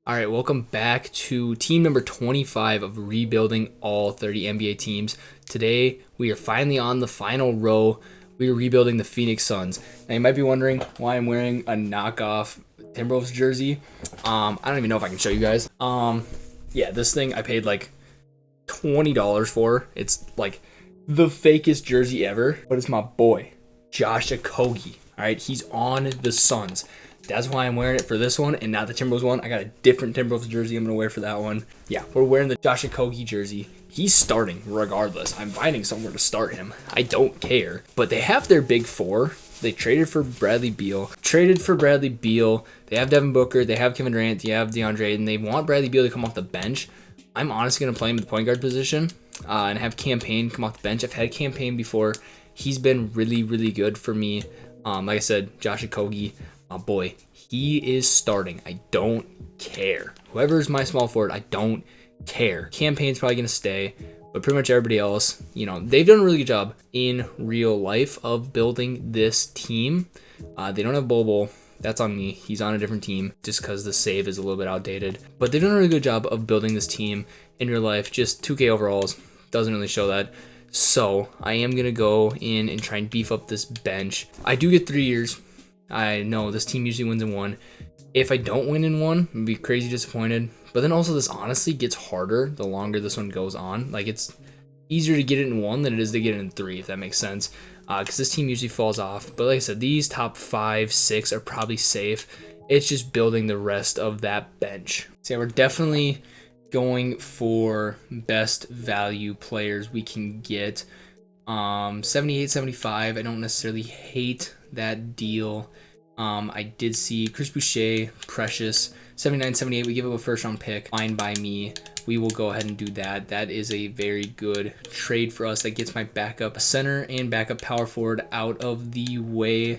All right, welcome back to team number 25 of rebuilding all 30 NBA teams. Today, we are finally on the final row. We are rebuilding the Phoenix Suns. Now, you might be wondering why I'm wearing a knockoff Timberwolves jersey. I don't even know if I can show you guys. Yeah, this thing I paid like $20 for. It's like the fakest jersey ever, but it's my boy, Josh Okogie. All right, he's on the Suns. That's why I'm wearing it for this one and not the Timberwolves one. I got a different Timberwolves jersey I'm going to wear for that one. Yeah, we're wearing the Josh Okogie jersey. He's starting regardless. I'm finding somewhere to start him. I don't care. But they have their big four. They traded for Bradley Beal. They have Devin Booker. They have Kevin Durant. They have DeAndre. And they want Bradley Beal to come off the bench. I'm honestly going to play him at the point guard position and have Campaign come off the bench. I've had Campaign before. He's been really, really good for me. Like I said, Josh Okogie. My boy, he is starting. I don't care. Whoever's my small forward, I don't care. Campaign's probably going to stay, but pretty much everybody else, they've done a really good job in real life of building this team. They don't have Bobo. That's on me. He's on a different team just because the save is a little bit outdated. But they've done a really good job of building this team in real life. Just 2K overalls doesn't really show that. So I am going to go in and try and beef up this bench. I do get 3 years. I know this team usually wins in one. If I don't win in one, I'd be crazy disappointed. But then also this honestly gets harder the longer this one goes on. Like it's easier to get it in one than it is to get it in three, if that makes sense. Because this team usually falls off. But like I said, these top 5, 6 are probably safe. It's just building the rest of that bench. So yeah, we're definitely going for best value players we can get. 78, 75. I don't necessarily hate that deal. I did see Chris Boucher, Precious, 79, 78. We give up a first round pick. Fine by me. We will go ahead and do that. That is a very good trade for us. That gets my backup center and backup power forward out of the way.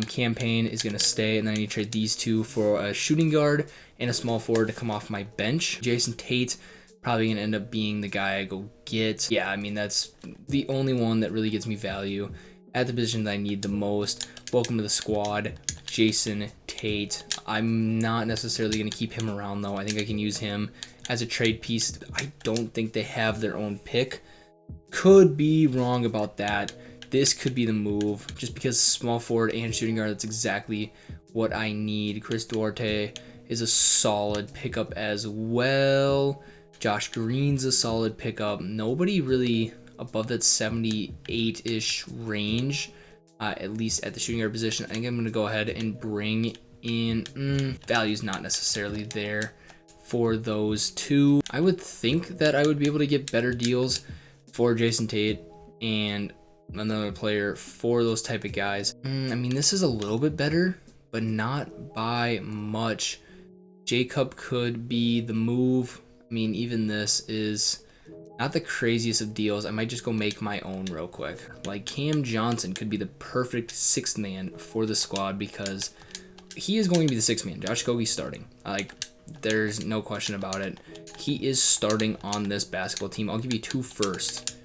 Campaign is going to stay, and then I need to trade these two for a shooting guard and a small forward to come off my bench. Jason Tate probably going to end up being the guy I go get. Yeah, I mean, that's the only one that really gets me value at the position that I need the most. Welcome to the squad, Jason Tate. I'm not necessarily going to keep him around, though. I think I can use him as a trade piece. I don't think they have their own pick. Could be wrong about that. This could be the move, just because small forward and shooting guard, that's exactly what I need. Chris Duarte is a solid pickup as well. Josh Green's a solid pickup. Nobody really above that 78-ish range, at least at the shooting guard position. I think I'm going to go ahead and bring in value's not necessarily there for those two. I would think that I would be able to get better deals for Jason Tate and another player for those type of guys. I mean, this is a little bit better, but not by much. Jacob could be the move. I mean, even this is not the craziest of deals. I might just go make my own real quick. Like Cam Johnson could be the perfect sixth man for the squad because he is going to be the sixth man. Josh Okogie's starting. Like, there's no question about it. He is starting on this basketball team. I'll give you 2 first.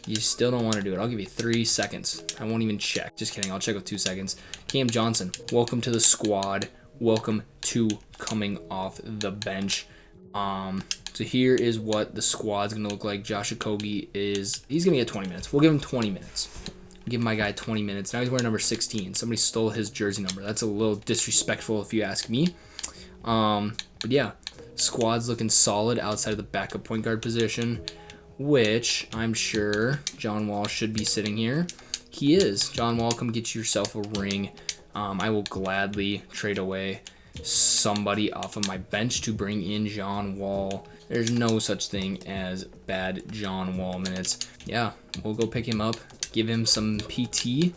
You still don't want to do it. I'll give you 3 seconds. I won't even check. Just kidding. I'll check with 2 seconds. Cam Johnson, welcome to the squad. Welcome to coming off the bench. So here is what the squad's going to look like. Josh Okogie he's going to get 20 minutes. We'll give him 20 minutes. Give my guy 20 minutes. Now he's wearing number 16. Somebody stole his jersey number. That's a little disrespectful if you ask me. But yeah, squad's looking solid outside of the backup point guard position, which I'm sure John Wall should be sitting here. He is. John Wall, come get yourself a ring. I will gladly trade away somebody off of my bench to bring in John Wall. There's no such thing as bad John Wall minutes. Yeah, we'll go pick him up, give him some PT,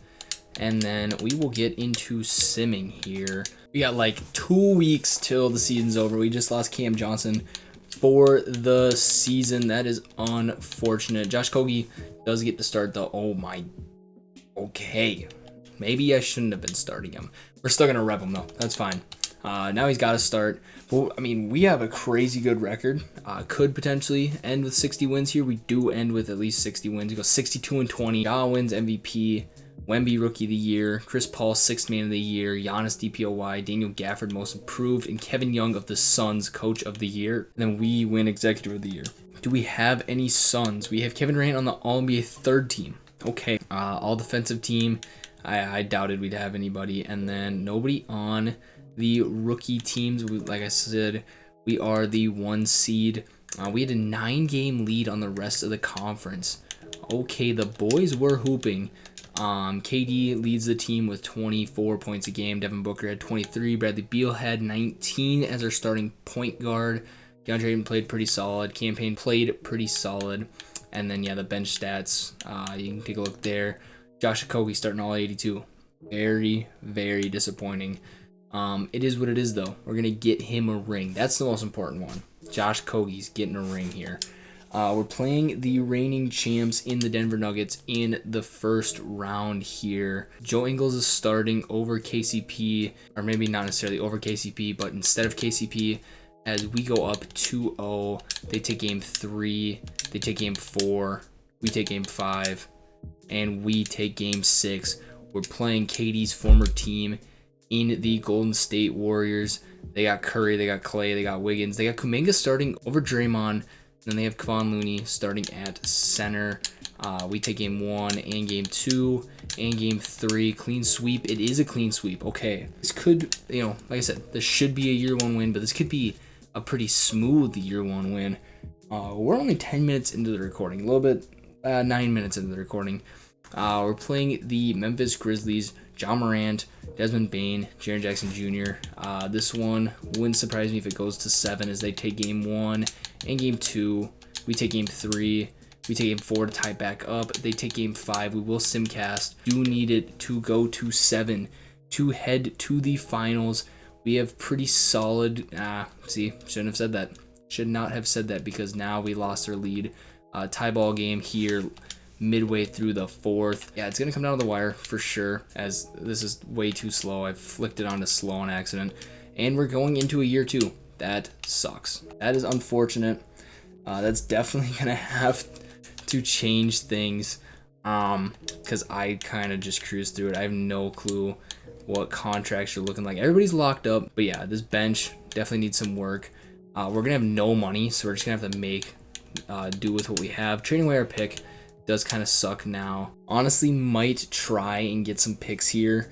and then we will get into simming here. We got like 2 weeks till the season's over. We just lost Cam Johnson for the season. That is unfortunate. Josh Okogie does get to start though. Oh my. Okay. Maybe I shouldn't have been starting him. We're still going to rep him though. That's fine. Now he's got to start. Well, I mean, we have a crazy good record. Could potentially end with 60 wins here. We do end with at least 60 wins. We go 62-20. Ja wins MVP. Wemby Rookie of the Year, Chris Paul Sixth Man of the Year, Giannis DPOY, Daniel Gafford Most Improved, and Kevin Young of the Suns Coach of the Year. And then we win Executive of the Year. Do we have any Suns? We have Kevin Durant on the All-NBA third team. Okay, all defensive team. I doubted we'd have anybody. And then nobody on the rookie teams. Like I said, we are the 1 seed. We had a 9-game lead on the rest of the conference. Okay, the boys were hooping. KD leads the team with 24 points a game. Devin Booker had 23. Bradley Beal had 19 as our starting point guard. DeAndre Ayton played pretty solid. Campaign played pretty solid. And then, yeah, the bench stats, you can take a look there. Josh Okogie starting all 82. Very, very disappointing. It is what it is, though. We're going to get him a ring. That's the most important one. Josh Okogie's getting a ring here. We're playing the reigning champs in the Denver Nuggets in the first round here. Joe Ingles is starting over KCP, or maybe not necessarily over KCP, but instead of KCP, as we go up 2-0, they take game 3, they take game 4, we take game 5, and we take game 6. We're playing KD's former team in the Golden State Warriors. They got Curry, they got Clay, they got Wiggins, they got Kuminga starting over Draymond. Then they have Kevon Looney starting at center. We take game 1 and game 2 and game 3. Clean sweep. It is a clean sweep. Okay. This could, like I said, this should be a year 1 win, but this could be a pretty smooth year 1 win. We're only 10 minutes into the recording. A little bit, 9 minutes into the recording. We're playing the Memphis Grizzlies. John Morant, Desmond Bane, Jaren Jackson Jr. This one wouldn't surprise me if it goes to 7 as they take game 1 and game 2. We take game 3. We take game 4 to tie back up. They take game 5. We will simcast. Do need it to go to 7 to head to the finals. We have pretty solid. Shouldn't have said that. Should not have said that because now we lost our lead. Tie ball game here midway through the 4th. Yeah, it's going to come down to the wire for sure, as this is way too slow. I flicked it onto slow on accident. And we're going into a year 2. That sucks. That is unfortunate. That's definitely going to have to change things because I kind of just cruised through it. I have no clue what contracts are looking like. Everybody's locked up. But yeah, this bench definitely needs some work. We're going to have no money, so we're just going to have to make do with what we have. Trading away our pick does kind of suck now. Honestly, might try and get some picks here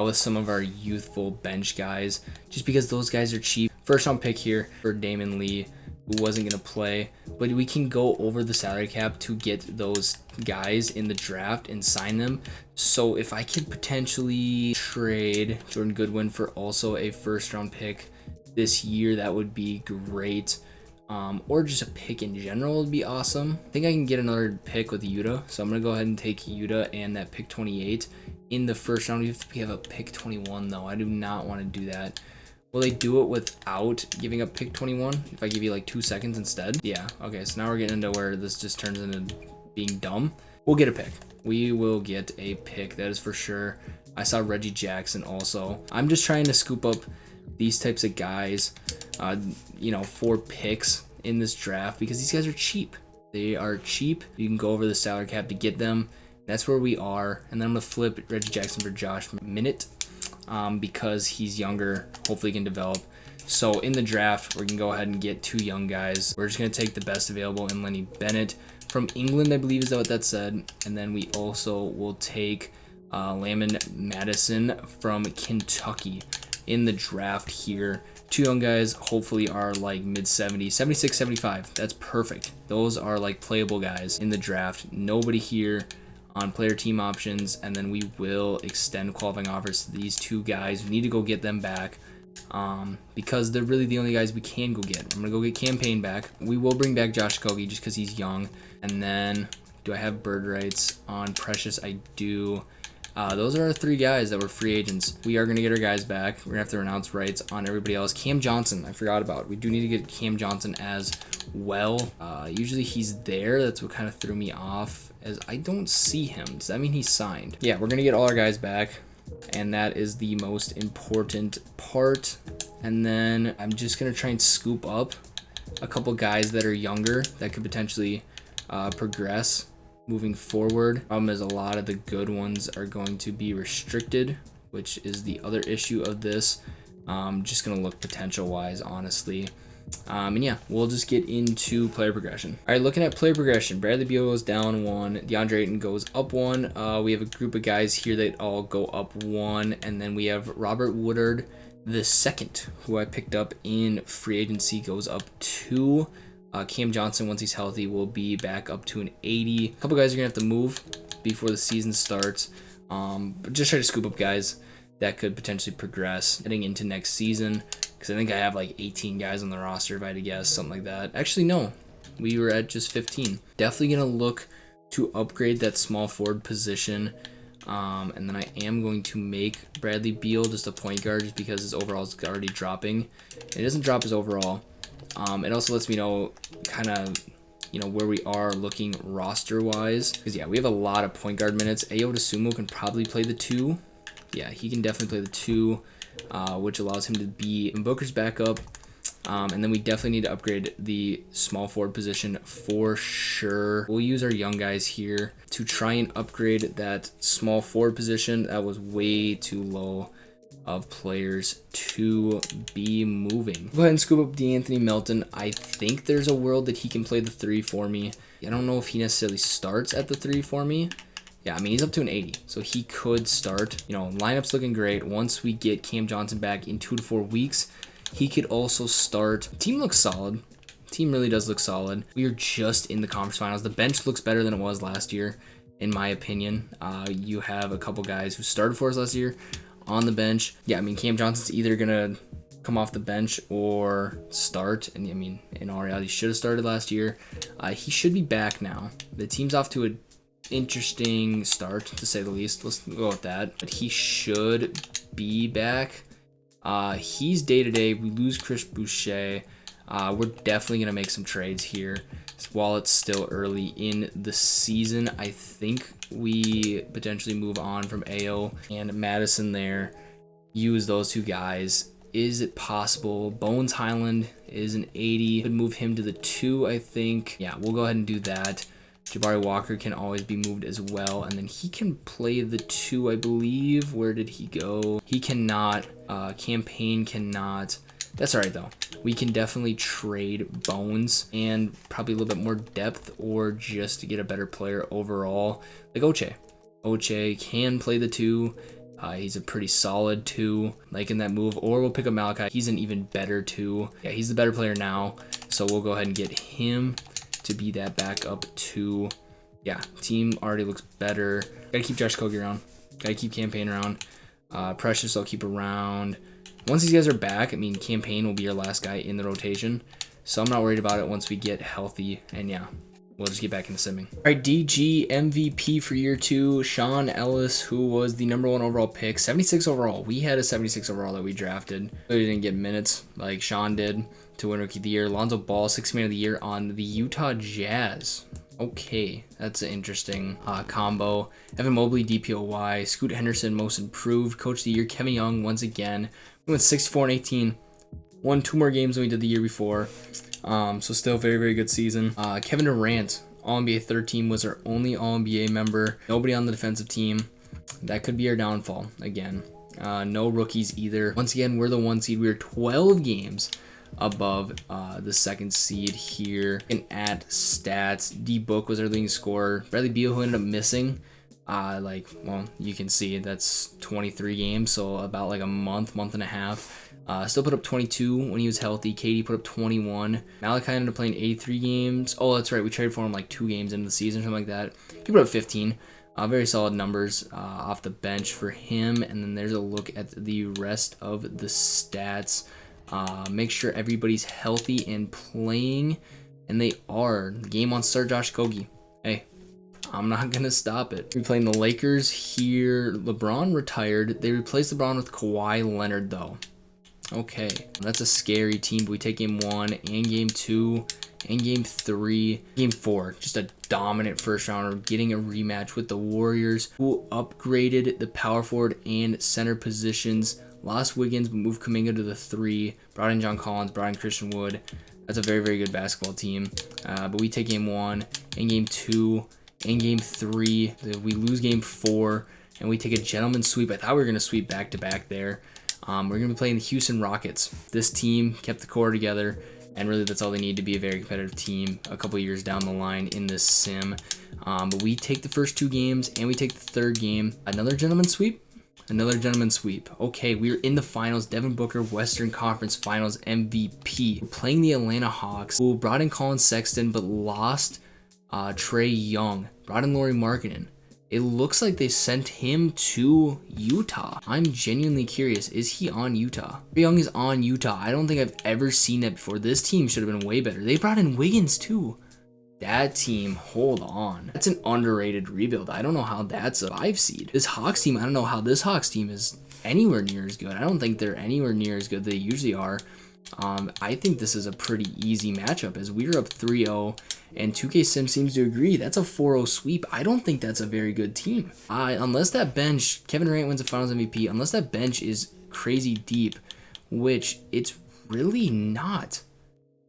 with some of our youthful bench guys, just because those guys are cheap. First round pick here for Damon Lee, who wasn't going to play, but we can go over the salary cap to get those guys in the draft and sign them. So if I could potentially trade Jordan Goodwin for also a first round pick this year, that would be great. Or just a pick in general would be awesome. I think I can get another pick with Yuta, so I'm going to go ahead and take Yuta and that pick 28 in the first round. We have a pick 21, though. I do not want to do that. Will they do it without giving up pick 21 if I give you like 2 seconds instead? Yeah, okay, so now we're getting into where this just turns into being dumb. We'll get a pick. We will get a pick, that is for sure. I saw Reggie Jackson also. I'm just trying to scoop up these types of guys, for picks in this draft because these guys are cheap. They are cheap. You can go over the salary cap to get them. That's where we are. And then I'm going to flip Reggie Jackson for Josh Minute because he's younger. Hopefully he can develop. So in the draft, we're going to go ahead and get 2 young guys. We're just going to take the best available in Lenny Bennett from England, I believe is what that said. And then we also will take Lamon Madison from Kentucky in the draft here. 2 young guys hopefully are like mid-70s, 76, 75. That's perfect. Those are like playable guys in the draft. Nobody here on player team options, and then we will extend qualifying offers to these 2 guys. We need to go get them back because they're really the only guys we can go get. I'm going to go get Campaign back. We will bring back Josh Okogie just because he's young. And then do I have bird rights on Precious? I do. Those are our 3 guys that were free agents. We are going to get our guys back. We're going to have to renounce rights on everybody else. Cam Johnson, I forgot about. We do need to get Cam Johnson as well. Usually he's there. That's what kind of threw me off, as I don't see him. Does that mean he's signed? Yeah, we're going to get all our guys back, and that is the most important part. And then I'm just going to try and scoop up a couple guys that are younger that could potentially progress moving forward. Problem is a lot of the good ones are going to be restricted, which is the other issue of this. Just going to look potential wise, honestly. And yeah, we'll just get into player progression. All right, looking at player progression, Bradley Beal goes down 1, DeAndre Ayton goes up 1. We have a group of guys here that all go up 1, and then we have Robert Woodard the second, who I picked up in free agency, goes up 2. Cam Johnson, once he's healthy, will be back up to an 80. A couple guys are gonna have to move before the season starts, but just try to scoop up guys that could potentially progress heading into next season, because I think I have like 18 guys on the roster, if I had to guess, something like that. Actually, no, we were at just 15. Definitely gonna look to upgrade that small forward position, and then I am going to make Bradley Beal just a point guard, just because his overall is already dropping. It doesn't drop his overall. It also lets me know kind of, where we are looking roster wise, because yeah, we have a lot of point guard minutes. Ayo Dosunmu can probably play the 2. Yeah, he can definitely play the 2, which allows him to be in Booker's backup. And then we definitely need to upgrade the small forward position for sure. We'll use our young guys here to try and upgrade that small forward position. That was way too low of players to be moving. Go ahead and scoop up DeAnthony Melton. I think there's a world that he can play the 3 for me. I don't know if he necessarily starts at the 3 for me. Yeah, I mean, he's up to an 80, so he could start. Lineup's looking great. Once we get Cam Johnson back in 2 to 4 weeks, he could also start. Team looks solid. Team really does look solid. We are just in the conference finals. The bench looks better than it was last year, in my opinion. You have a couple guys who started for us last year on the bench. Yeah, I mean, Cam Johnson's either gonna come off the bench or start, and I mean, in all reality, he should have started last year. He should be back now. The team's off to a interesting start, to say the least. Let's go with that. But he should be back. He's day-to-day. We lose Chris Boucher. We're definitely gonna make some trades here while it's still early in the season. I think we potentially move on from Ayo and Madison there. Use those 2 guys. Is it possible? Bones Highland is an 80. Could move him to the 2, I think. Yeah, we'll go ahead and do that. Jabari Walker can always be moved as well, and then he can play the 2, I believe. Where did he go? He cannot. Campaign cannot. That's all right, though. We can definitely trade Bones and probably a little bit more depth, or just to get a better player overall, like Oche. Oche can play the 2. He's a pretty solid 2, like in that move. Or we'll pick up Malachi. He's an even better 2. Yeah, he's the better player now, so we'll go ahead and get him to be that backup 2. Yeah, team already looks better. Gotta keep Josh Kogi around. Gotta keep Campaign around. Precious I'll keep around. Once these guys are back, I mean, Campaign will be our last guy in the rotation, so I'm not worried about it once we get healthy. And yeah, we'll just get back into simming. All right, DG MVP for year 2, Sean Ellis, who was the #1 overall pick, 76 overall. We had a 76 overall that we drafted. We didn't get minutes like Sean did to win Rookie of the Year. Lonzo Ball, 6th Man of the Year on the Utah Jazz. Okay, that's an interesting combo. Evan Mobley, DPOY. Scoot Henderson, Most Improved. Coach of the Year, Kevin Young, once again. We went 64-18. Won 2 more games than we did the year before. So still very, very good season. Kevin Durant, All-NBA 3rd team, was our only All-NBA member. Nobody on the defensive team. That could be our downfall again. No rookies either. Once again, we're the 1 seed. We were 12 games above the 2nd seed here. And at stats, D Book was our leading scorer. Bradley Beal, who ended up missing, well, you can see that's 23 games, so about like a month and a half. Still put up 22 when he was healthy. KD put up 21. Malachi ended up playing 83 games. Oh, that's right, we traded for him like 2 games into the season or something like that. He put up 15. Very solid numbers off the bench for him. And then there's a look at the rest of the stats. Make sure everybody's healthy and playing, and they are. Game on start, Josh Kogi. Hey, I'm not gonna stop it. We're playing the Lakers here. LeBron retired. They replaced LeBron with Kawhi Leonard, though. Okay, that's a scary team, but we take game 1 and game 2 and game 3. Game 4, just a dominant first rounder, getting a rematch with the Warriors, who upgraded the power forward and center positions. Lost Wiggins, but moved Kuminga to the 3. Brought in John Collins, brought in Christian Wood. That's a very, very good basketball team. But we take game 1 and game 2 in game 3. We lose game 4, and we take a gentleman sweep. I thought we were going to sweep back-to-back there. We're going to be playing the Houston Rockets. This team kept the core together, and really that's all they need to be a very competitive team a couple years down the line in this sim. But we take the first 2 games, and we take the third game. Another gentleman sweep? Another gentleman sweep. Okay, we're in the finals. Devin Booker, Western Conference Finals MVP. We're playing the Atlanta Hawks, who brought in Colin Sexton, but lost Trae Young. Brought in Lauri Markkanen. It looks like they sent him to Utah. I'm genuinely curious. Is he on Utah? Trae Young is on Utah. I don't think I've ever seen that before. This team should have been way better. They brought in Wiggins too. That team, hold on. That's an underrated rebuild. I don't know how that's a 5 seed. This Hawks team, I don't know how this Hawks team is anywhere near as good. I don't think they're anywhere near as good as they usually are. I think this is a pretty easy matchup as we're up 3-0 and 2K Sim seems to agree. That's a 4-0 sweep. I don't think that's a very good team. Unless that bench, Kevin Durant wins the Finals MVP, unless that bench is crazy deep, which it's really not.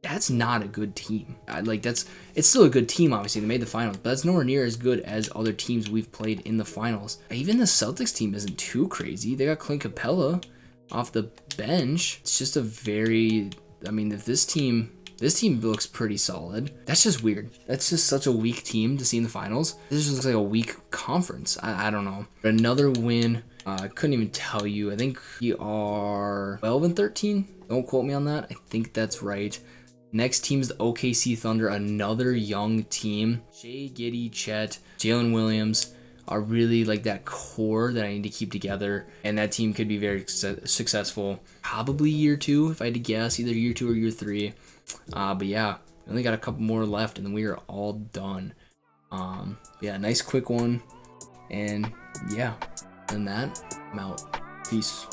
That's not a good team. It's still a good team, obviously. They made the finals, but that's nowhere near as good as other teams we've played in the finals. Even the Celtics team isn't too crazy. They got Clint Capella off the bench. It's just a very, if this team looks pretty solid. That's just weird. That's just such a weak team to see in the finals. This just looks like a weak conference. I don't know. Another win. I couldn't even tell you. I think we are 12 and 13. Don't quote me on that. I think that's right. Next team is the OKC Thunder, another young team. Shea, Giddey, Chet, Jalen Williams are really like that core that I need to keep together, and that team could be very successful. Probably year 2, if I had to guess, either year 2 or year 3. But yeah, we only got a couple more left, and then we are all done. Yeah, nice quick one, and yeah, and that, I'm out. Peace.